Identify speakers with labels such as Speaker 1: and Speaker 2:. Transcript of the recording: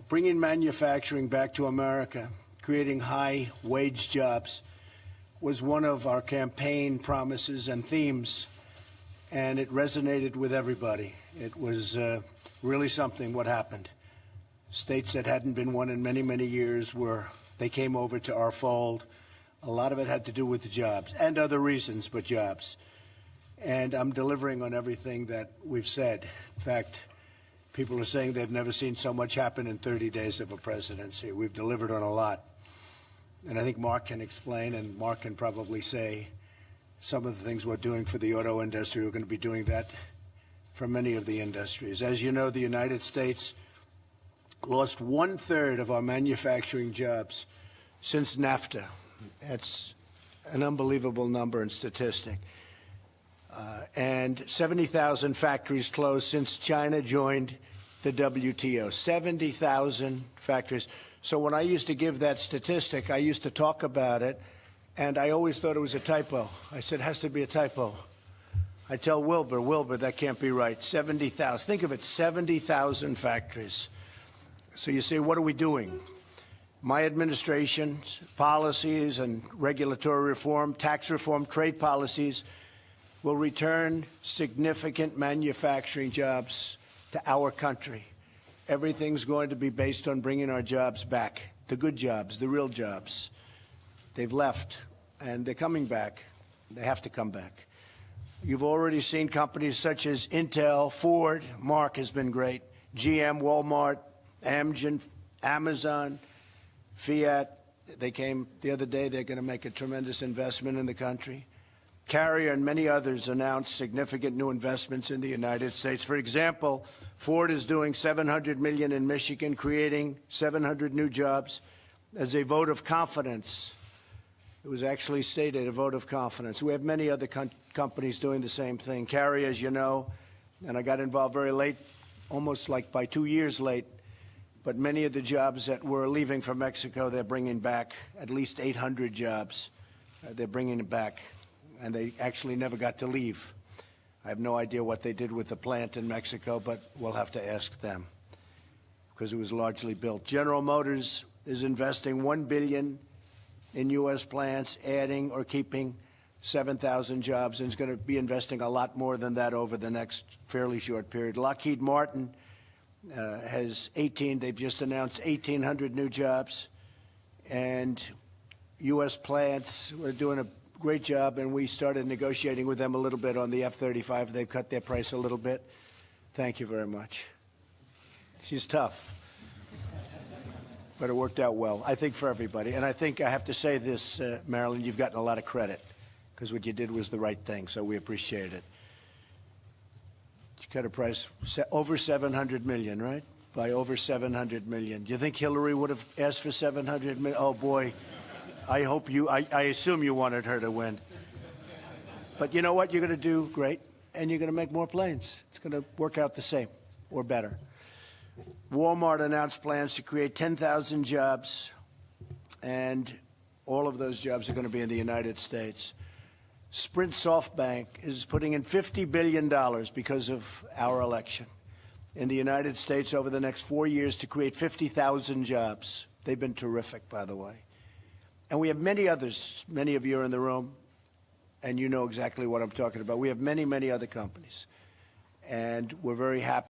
Speaker 1: Bringing manufacturing back to America, creating high-wage jobs, was one of our campaign promises and themes, and it resonated with everybody. It was really something what happened. States that hadn't been won in many, many years they came over to our fold. A lot of it had to do with the jobs and other reasons, but jobs. And I'm delivering on everything that we've said. In fact, people are saying they've never seen so much happen in 30 days of a presidency. We've delivered on a lot. And I think Mark can explain, and Mark can probably say some of the things we're doing for the auto industry. We're going to be doing that for many of the industries. As you know, the United States lost 1/3 of our manufacturing jobs since NAFTA. That's an unbelievable number and statistic. And 70,000 factories closed since China joined the WTO. 70,000 factories. So when I used to give that statistic, I used to talk about it, and I always thought it was a typo. I said, it has to be a typo. I tell Wilbur, that can't be right. 70,000. Think of it, 70,000 factories. So you say, what are we doing? My administration's policies and regulatory reform, tax reform, trade policies will return significant manufacturing jobs to our country. Everything's going to be based on bringing our jobs back, the good jobs, the real jobs. They've left, and they're coming back. They have to come back. You've already seen companies such as Intel, Ford, Mark has been great, GM, Walmart, Amgen, Amazon, Fiat. They came the other day. They're going to make a tremendous investment in the country. Carrier and many others announced significant new investments in the United States. For example, Ford is doing $700 million in Michigan, creating 700 new jobs as a vote of confidence. It was actually stated, a vote of confidence. We have many other companies doing the same thing. Carrier, as you know, and I got involved very late, almost like by 2 years late, but many of the jobs that were leaving from Mexico, they're bringing back at least 800 jobs. They're bringing it back. And they actually never got to leave. I have no idea what they did with the plant in Mexico, but we'll have to ask them because it was largely built. General Motors is investing $1 billion in U.S. plants, adding or keeping 7,000 jobs, and is going to be investing a lot more than that over the next fairly short period. Lockheed Martin has they've just announced 1,800 new jobs, and U.S. plants, we're doing a great job, and we started negotiating with them a little bit on the F-35. They've cut their price a little bit. Thank you very much. She's tough, but it worked out well, I think, for everybody. And I think I have to say this, Marilyn, you've gotten a lot of credit because what you did was the right thing, so we appreciate it. You cut a price over $700 million, right? By over $700 million. Do you think Hillary would have asked for $700 million? Oh, boy. I assume you wanted her to win. But you know what? You're going to do great, and you're going to make more planes. It's going to work out the same or better. Walmart announced plans to create 10,000 jobs, and all of those jobs are going to be in the United States. Sprint SoftBank is putting in $50 billion because of our election in the United States over the next 4 years to create 50,000 jobs. They've been terrific, by the way. And we have many others. Many of you are in the room, and you know exactly what I'm talking about. We have many, many other companies, and we're very happy.